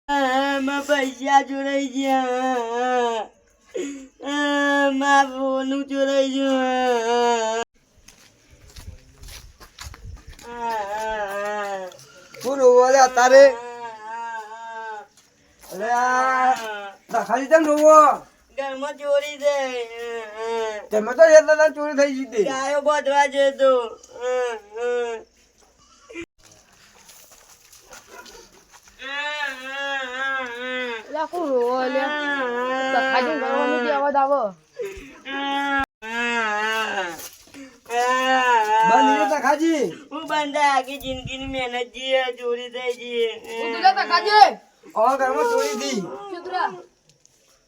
માં પૈસા ચોરાઈ ગયા, માં ફોનું ચોરાઈ ગયું. શું રોવો લે તારે? અરે ખાલી તેમ રોવો? ઘરમાં ચોરી થઈ. તમે તો એટલા ચોરી થઈ જીતી. ગાયો ગોતવા જતો. કોણ રોવો લે? ખાલી ઘરમાં અવાજ આવો. બંધ ખાજી હું બંધા આખી જિંદગીની મહેનત જી ચોરી થઈ ગઈ. ઘરમાં ચોરી થઈ.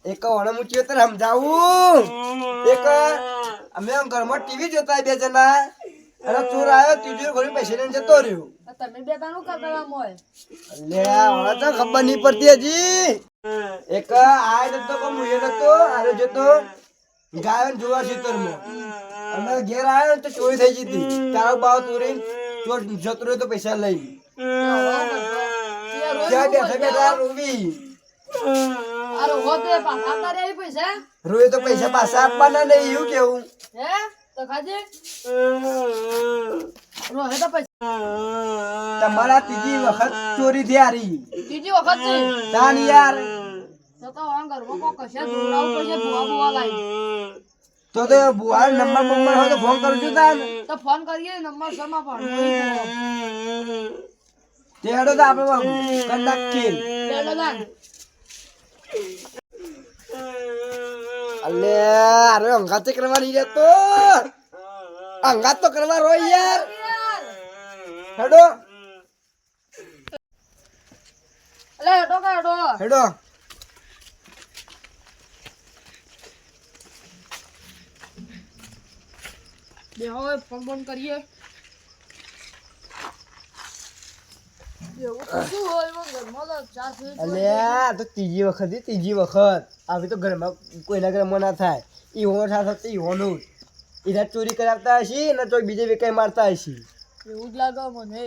એક ઓણે હું ચેતર સમજાવું. એક અમે ઘરમાં ટીવી જોતા બે જણા અને ચોર આવ્યો તીજો ઘરે પૈસા લઈને જતો રહ્યો. તમે બે કાનું કરતા મોય લે ઓણે તો ખબર નહીં પડતી હજી. એક આય તો કો મુયે તો આરે જતો ગાયો જોવા ખેતરમાં અને ઘેર આવ્યો તો ચોરી થઈ જીતી. તારો બાવ ચોરી ચોર જતો રહ્યો તો પૈસા લઈ ક્યાં બેઠા બેઠા રૂવી અરે હોતે પાછા તારે આવી પૈસા રોય તો પૈસા પાછા આપવાના નહીં એવું કેવું હે તો ખાજે રોહે તો પૈસા તમારા ત્રીજી વખત ચોરી થઈ આરી. ત્રીજી વખત છે તાન યાર તો વાં ઘરમાં કો કશે જોડાવું પડશે બુવા લાઈ તો બુઆ નંબર હોય તો ફોન કરજો તાન. તો ફોન કરીએ નંબર સમા પણ તે હેડો તો આપણે કંડાક કિલ લેલો દાન અલે અરે અંગાત કરવાની રે તો અંગાત તો કરવા રો યાર. હેડો અલે હેડો કા હેડો હેડો બે હવે ફોન ફોન કરીએ શું હોય ઘરમાં તો ચા છે અલે તો ત્રીજી વખત આવી તો ઘરમાં કોઈના ઘરમાં ના થાય. ઈ હો થતો ઈ હોનું ઈરા ચોરી કરાવતા હશી ને તો બીજે વેકાઈ મારતા હશી. એવું જ લાગે મને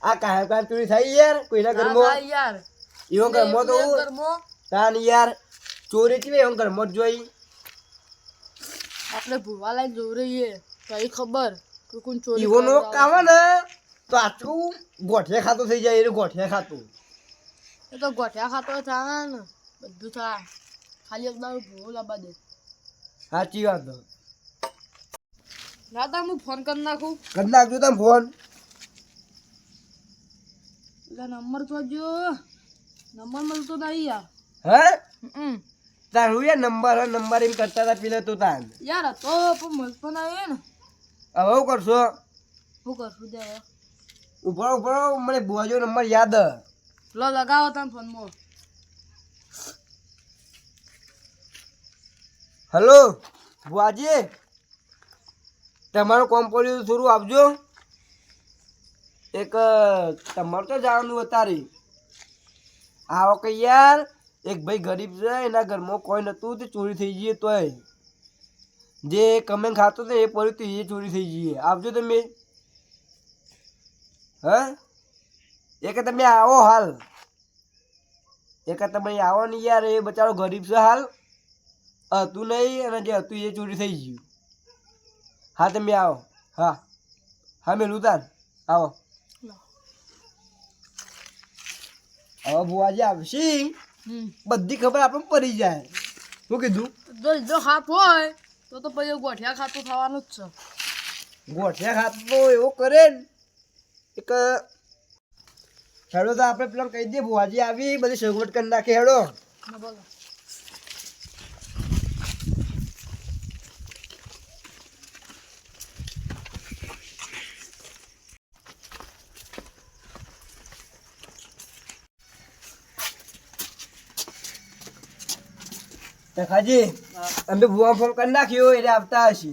આ કાય કાય ચોરી થાય યાર કોઈના ઘરમાં યાર ઈવો ઘરમાં તો ઘરમાં તાન યાર ચોરી ચીવે એમ ઘરમાં જ જોઈ. આપણે ભૂવા લાઈ જોઈ રહીએ કઈ ખબર કે કોણ ચોરી ઈવો નો કામ ને તો આટલું ગોઠિયા ખાતું થઈ જાય. એનું ગોઠિયા ખાતું એ તો ગોઠિયા ખાતો થાય ને બધું થાય ખાલી એકદમ ભૂવો લાવવા દે સાચી વાત. ના તા હું ફોન કરી નાખું કરી નાખજો તમે ફોન. એટલે નંબર તો જો નંબર મળતો નહીં યાર હે હમ તારું યાર નંબર એમ કરતા હતા પેલા તો તાન યાર તો પણ મળતો નહીં ને હવે હું કરશો શું કરશું દે ઉપર મને બોજો નંબર યાદ. લો લગાવો તમે ફોનમાં હલો બુઆજી તમારું કોમ પડ્યું થોડું આપજો. એક તમારે તો જવાનું અત્યારે આવો કે યાર એક ભાઈ ગરીબ છે એના ઘરમાં કોઈ નતું તે ચોરી થઈ જઈએ તોય જે કમે ખાતો હતો એ પડ્યું તો એ ચોરી થઈ જઈએ. આવજો તમે. હા એક તમે આવો હાલ. એક તમે આવો ને યાર એ બચારો ગરીબ છે હાલ હતું નહીં અને જે હતું એ ચોરી થઈ ગયું. હા તમે આવો. હા હા મેલું તાર આવો. હવે બુઆજી આવશી બધી ખબર આપણને પડી જાય. શું કીધું? જો હાથ હોય તો પછી ગોઠિયા ખાતું થવાનું જ છે. ગોઠિયા ખાતો એવો કરે ને એક હેડો તો આપણે પેલા કહી દઈએ બુઆજી આવી બધી સગવડ કરી નાખે. હેડો બોલો ખાજી અમે બુઆ ફોન કરી નાખ્યો એટલે આવતા હશે.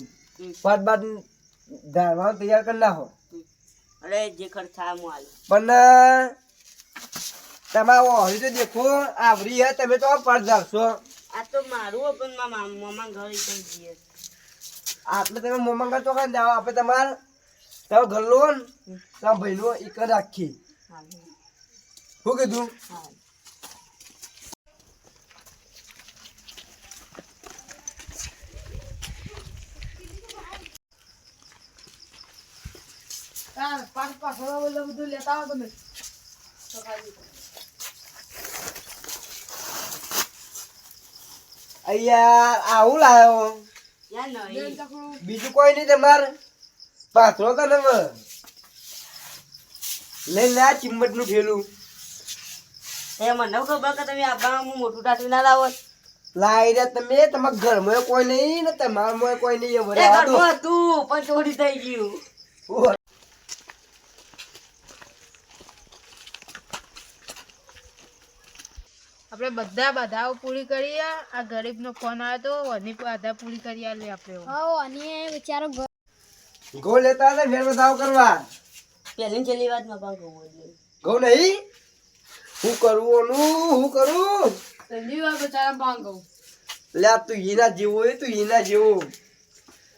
બાદ ધારવાનું તૈયાર કરી નાખો. અરે જે ખર્ચા હું આલું પણ તમારો હરી તો દેખો આવરી હે તમે તો પાડ જાવશો. આ તો મારું પણ મામા ઘરે થઈ જઈએ. આટલે તમે મોમંગા તો ખાને જાઓ આપણે તમારે તારો ઘર લો ને તારા ભાઈનો એક જ રાખી. શું કીધું? તાર પાંચ પાછળ બધું લેતા આવો તમે તો ખાલી અહીંયા આવું લાયો યાર નહીં બેન ચકડું બીજું કોઈ નહીં તમારે પાથરો તો ને લઈને આ ચિમ્મટ નું ઠેલું એ મને ન ખબર કે તમે આબામાં હું મોટું ટાટું ના લાવો લાઈ રહ્યા તમે તમારા ઘરમાં કોઈ નહીં ને તમારામાં કોઈ નહીં એ ઘરમાં હતું પણ ચોરી થઈ ગયું આપણે બધા બાધાઓ પૂરી કરીએ આ ગરીબનો ફોન આવ્યો તો એની બાધા પૂરી કરી આલે આપણે હા અને બિચારો ગો લેતા હતા ફેર બતાવ કરવા પહેલી છેલ્લી વાતમાં પણ કહું એટલે ગો નહીં હું કરું હું કરું પહેલી વાર બચારા માંગો લે તું હીના જેવો એ તું હીના જેવો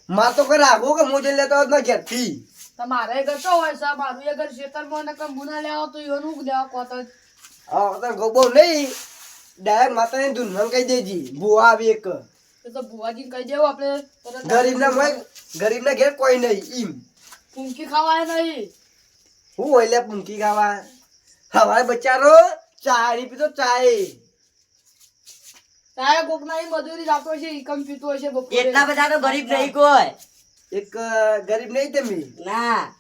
માં તો કર આગો કે મોજે લેતો હોત ના ઘેરથી તમારે કરતો હોય સા મારું એ ઘર ખેતરમાં ને મુના લેવા તો એનું લેવા કોતો હા તને ગો બહુ નહીં ડાયરેક્ટ માતાની ધૂનમાં કહી દેજી બુઆ આવી એક એ તો ભુવાજી કહી દેવું આપણે ગરીબના ઘેર કોઈ નહીં ઈમ પૂંકી ખાવાય નહીં હું હોય લે પૂંકી ખાવા હવારે બચારો ચા નહીં પીતો ચાય તારે કોક ના મજૂરી જાતો છે ઈકમ પીતો છે બપોરે એટલા બધા તો ગરીબ નહીં કોઈ એક ગરીબ નહીં તમે ના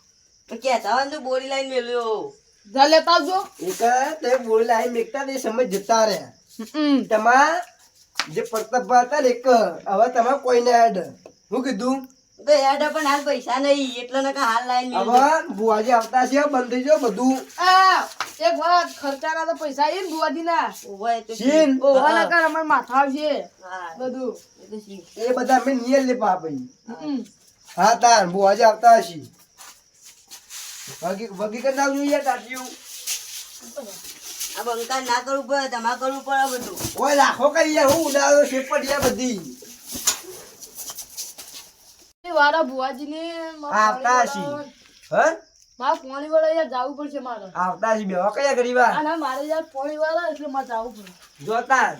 તો કેતા હોય ને તો બોરી લાઈન મેલ્યો જા લેતા આવજો એક તે બોલી લાઈ મેકતા તે સમજ જતા રહ્યા તમાર જે પ્રતાપભાઈ હતા ને એક હવે તમે કોઈને હેડ હું કીધું તો યાર પણ હાલ પૈસા નહીં એટલે ને હાલ લાઈન મેલ્યો હવે બુઆજી આવતા છે બંધ થઈ જાવ બધું આ એક વાત ખર્ચાના તો પૈસા એ ભુવાજી ના ઓય તો સીન ઓવા ના કર અમાર માથા આવશે હા બધું એ તો શી એ બધા મેં નિયર લે પાપી હા તાર બુઆજી આવતા હશે વગી કરી નાખજો યાર તાટ્યું આ બંકા ના કરવું પડે તમારે કરવું પડે બધું ઓય લાખો કરી યાર હું ઉડાડો શેપટ યાર બધી વારા ભુવાજી ને આવતા હશે હા મારે પોણી વાળા યાર જાવું પડશે મારે આવતા હશે બેવા કયા ગરીબા અને મારે યાર પોણી વાળા એટલે મારે જાવું પડે જોતા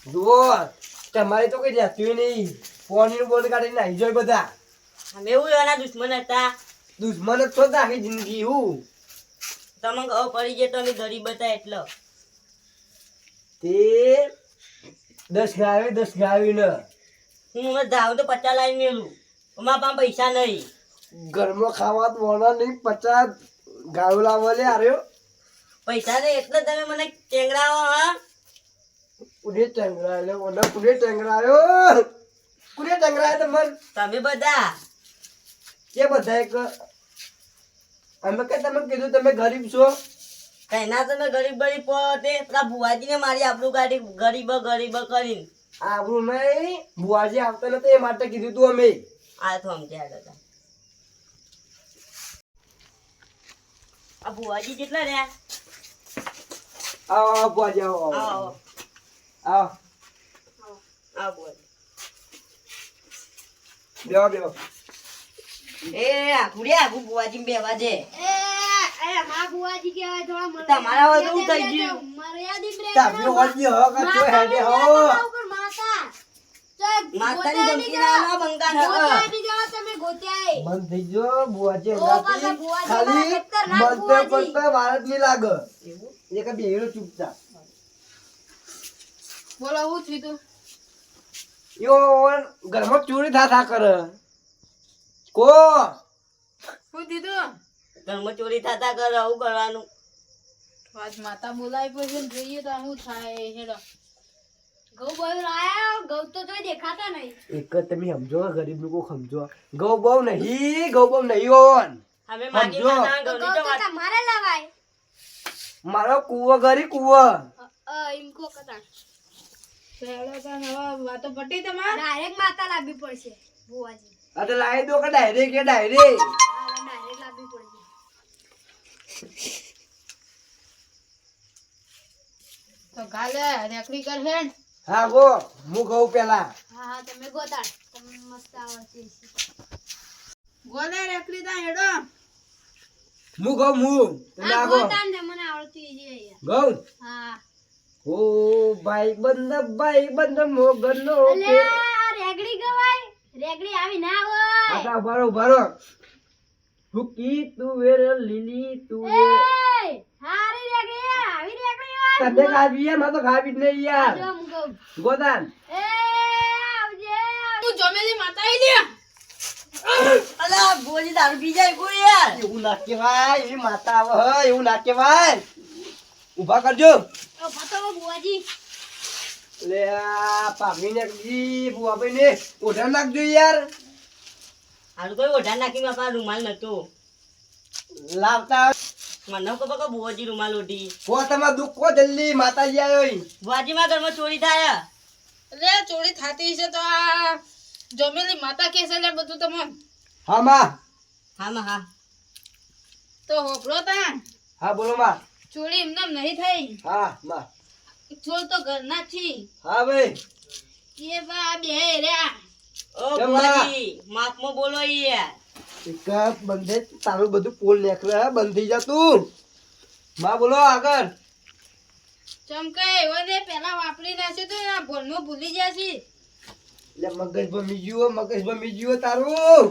જુઓ તમારી તો કઈ રહેતું નહીં પોણી નું બોલ કાઢીને આવી જાય બધા અમે એવું એના દુશ્મન હતા દુશ્મન જ છો આખી જિંદગી હું તમને ખબર પડી જાય તો અમે ગરીબ હતા એટલે તે 10 ગાવી ને હું હવે જાઉં તો 50 લાઈન મેલું અમારા પાસે પૈસા નહીં ઘરમાં ખાવા તો વણા નહીં 50 ગાયો લાવવા લે આર્યો પૈસા નહીં એટલે તમે મને ટેંગડાવો હા કુડે ટેંગરાયો ઓના કુડે ટેંગરાયો તમને તમે બધા કે બધા એક અમે કે તમે કીધું તમે ગરીબ છો કઈ ના તમે ગરીબ ગરીબ તે પેલા ભુવાજીને મારી આપણું ગાડી ગરીબ ગરીબ કરીને આબરું નહીં બુઆજી આવતા નતા એ માટે કીધું તું અમે આ તો સમજ્યા હતા આ ભુવાજી કેટલા રહ્યા આવો બુઆજી આવો આવો આવો આ ભુવાજી બેહો એ આખું ભુવાજી બેવા દે એ મા બુઆજી કહેવાય થોડા મને તમારા હોય તો હું થઈ ગયું મર્યાદિત રે તાબી હોજી હો કા તો હેડે હો માતા માતાની ધમકી ના આલો બંકાન હક ગોતાની જવા તમે ગોત્યાય બંધ થઈ ગયો બુઆજી ઓ પાછા અંગાથી બુઆજી ખાલી માં ખતરનાક બંધ બુઆજી. પડતા વારત ની લાગે એક બેહીરો ચૂપચાપ બોલો હું થયું તું યો ઘરમાં ચોરી થા કરે કો શું દીધું ઘરમાં ચોરી થતા કરે આવું કરવાનું આજ માતા બોલાવી પડશે ને જોઈએ તો શું થાય હેડો ઘઉં બહુ લાયા ઘઉં તો જોઈ દેખાતા નહીં એક જ તમે સમજો ગરીબ લોકો સમજો ગૌ બહુ નહીં હોન અમે માગી સમજો. ના તો ઘઉં તો તમારે લવાય મારો કૂવો ગરી કૂવો ઇમકો કતા હેડો તાન હવે વાતો પટી તમાર ડાયરેક્ટ માતા લાવવી પડશે બુઆજી આ તો લાવી દો કે ડાયરેક્ટ હા ડાયરેક્ટ લાવવી પડશે તો ગાલે રેકડી કર હેડ હા ગો હું કહું પેલા હા હા તમે ગોતાડ તમને મસ્ત આવડતી છે ગોલે રેકડી તા હેડો હું કહું તમે હા આગો ગોતાડ ને મને આવડતી છે યાર ગૌ હા હો ભાઈ બંધ મોગનો અલે રેગડી ગવાય રેગડી આવી ના હોય આટા ભરો હુકી તુવેર લીલી તુવેર એ હારી રેગડી આવી રેગડી હોય તને ખાવી યાર માં તો ખાવી જ નહીં યાર જો મુગો ગોદાન એ આવજે તું જમેલી માતા આવી લે અલા ભુવાજી દારૂ પી જાય કોઈ યાર એવું ના કહેવાય એવી માતા આવે હે એવું ના કહેવાય ઊભા કરજો ઓ ફતો બુઆજી લે આ પામીને જી બુઆ ભાઈ ને ઓઢા નાખજો યાર હારું કોઈ ઓઢા નાખી બાપા રૂમાલ નતો લાવતા મને ખબર કે ભુવાજી રૂમાલ ઓઢી કો તમાર દુઃખ કો જલ્દી માતાજી આવ્યો ઈ. ભુવાજી માં ઘરમાં ચોરી થાય લે ચોરી થાતી છે તો આ જમેલી માતા કેસે લે બધું તમને હા માં હા માં હા તો હોપડો તા હા બોલો માં ચોરી એમને નહીં થઈ હા માં ચોર તો ઘરના છી હા ભાઈ એ બા બે રહ્યા ઓ કેમ ભુવાજી માપમાં બોલો યાર એક બંધે તારું બધું પોલ નીકળે હે બંધ થઈ જા તું માં બોલો આગળ ચમકે એવો ને પેલા વાપરી નાખ્યો તો આ ભોલમાં ભૂલી ગયા છે એટલે મગજ ભમી ગયું તારું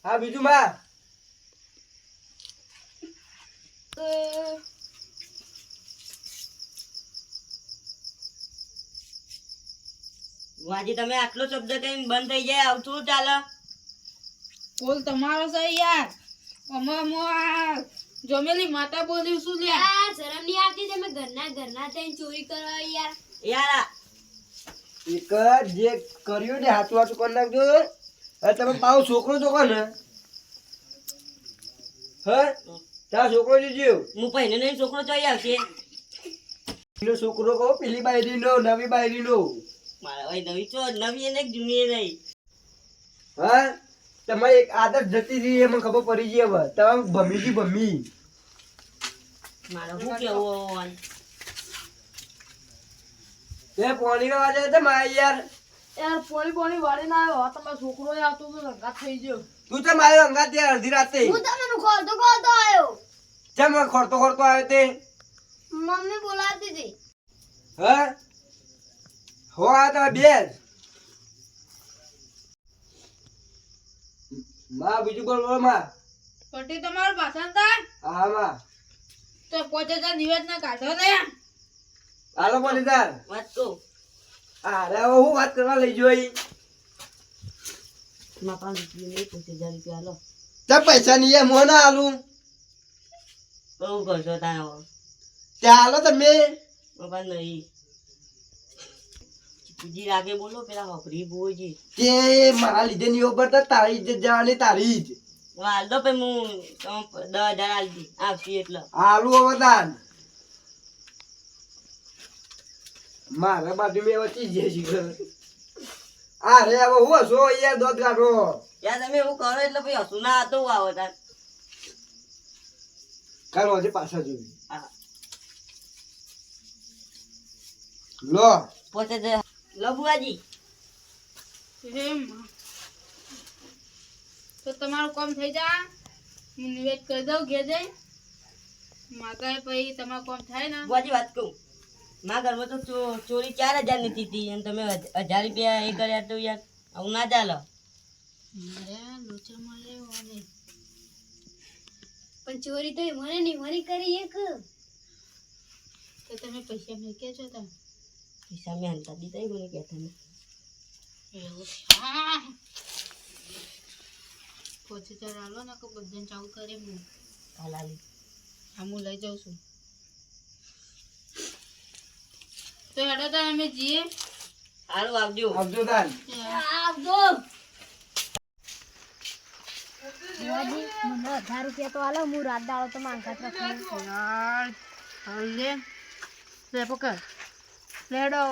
હા બીજું માં ભુવાજી તમે આટલો શબ્દ કઈ બંધ થઈ જાય આવું થોડું ચાલે બોલ તમારો છે યાર અમાર જમેલી માતા બોલ્યું શું લે આ શરમ નહીં આવતી તમે ઘરના થઈને ચોરી કરો યાર યાર એક જે કર્યું ને હાથું કરી નાખજો હવે તમે પાછો છોકરો છો કોને હે તારા છોકરો જોજો હું પહેને નહીં છોકરો ચોઈ આવશે પેલો છોકરો કહો પેલી બાયરી નો નવી બાયરી નો મારા ભાઈ નવી તો નવી એને જૂની નહીં હા તમારી એક આદત જતી રહી એ મને ખબર પડી ગઈ હવે તમે ભમી મારે શું કેવું એ પોણી નો વાજે છે મારી યાર યાર પોણી વાળી ના આવ્યો તમારો છોકરો આવતો તો રંગા થઈ ગયો તું તો મારી અંગાત યાર અડધી રાતે હું તમને ખોલતો આવ્યો ચમ ખોરતો આવ્યો તે મમ્મી બોલાવતી હતી હા હો આ તો બેસ માં બીજું બોલ માં પટ્ટી તમારું પાછળ તા હા માં તો 5000 દિવસ ના કાઢો ને હાલો પોલીસદાર વાત કહું અરે હવે હું વાત કરવા લઈ જોઈ મારા પાસે નહીં 50,000 રૂપિયા હાલો તે પૈસા નહીં એ મોં ના હાલું બહુ કરશો ત્યાં ત્યાં હાલો તમે બાપા નહીં બીજી રાગે બોલો પેલા હોપરી ભુવાજી તે મારા લીધે નહીં ઉભરતા તારી ઇજ્જત જવાની તારી જ હાલ દો પછી હું 10,000 હાલ દી આવશે એટલે હાલું હવે તાન મારા બાજુ મેં વચી જઈએ છીએ અરે હવે હું હશો યાર દોધ કાઢો યાર તમે એવું કરો એટલે પછી હસું ના હતો આવો તાર કાલો હજી પાછા જોઈ હા લો 50,000 લો ભુવાજી એમ તો તમારું કામ થઈ જા હું નિવેદ કરી દઉં ઘેર જઈ માતાએ પછી તમારું કામ થાય ને ભુવાજી વાત કહું મારા ઘરમાં તો ચોરી 4,000 ની હતી અને તમે 1,000 રૂપિયા એ કર્યા તો યાર આવું ના ચાલે મારે લોચા મળે ઓને પણ ચોરી તો મને નહીં મરી કરી એક તો તમે પૈસા મેકે છો તા પૈસા મેં હંતા દીધા મને કહેતા ને એવું છે 5000 આલો ને કે બધાને ચાલુ કરે હું કાલ આલી આ હું લઈ જાઉં છું તો હેડો તો અમે જઈએ હારું આવજો આવજો તાન આવજો બુઆજી મને 1000 રૂપિયા તો આલો હું રાત દાડો તો માંગતા રાખું યાર હાલ લે પકડ લેડો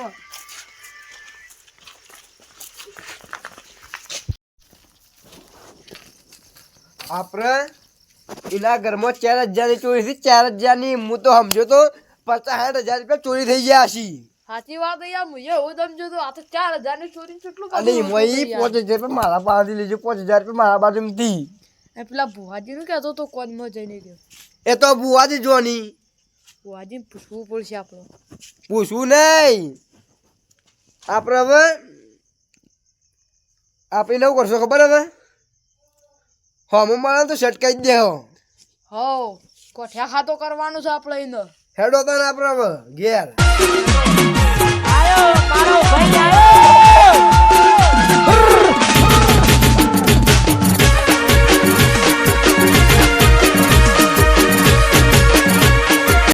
આપણે એના ઘરમાં 4,000 ની ચોરી થઈ 4,000 ની હું તો સમજો તો 50,000 રૂપિયા ચોરી થઈ ગયા હશી સાચી વાત યાર હું એવું સમજો તો આ તો 4000 ની ચોરી કેટલું અને એમાં 5,000 રૂપિયા મારા પાસેથી લેજો 5,000 રૂપિયા મારા બાજુમાંથી પેલા ભુવાજી નું કહેતો તો કોનમાં જઈને ગયો એ તો બુવાજી જોની વાજી પૂછવું પડશે આપણું. પૂછવું નહીં. આપણે હવે આપણે નવું કરશો ખબર હવે હમ મારા તો સટકાઈ જ દે હો કોઠિયા ખાતો કરવાનું છે આપણે એને. હેડો તને આપણે હવે ઘેર આયો મારો ભાઈ આયો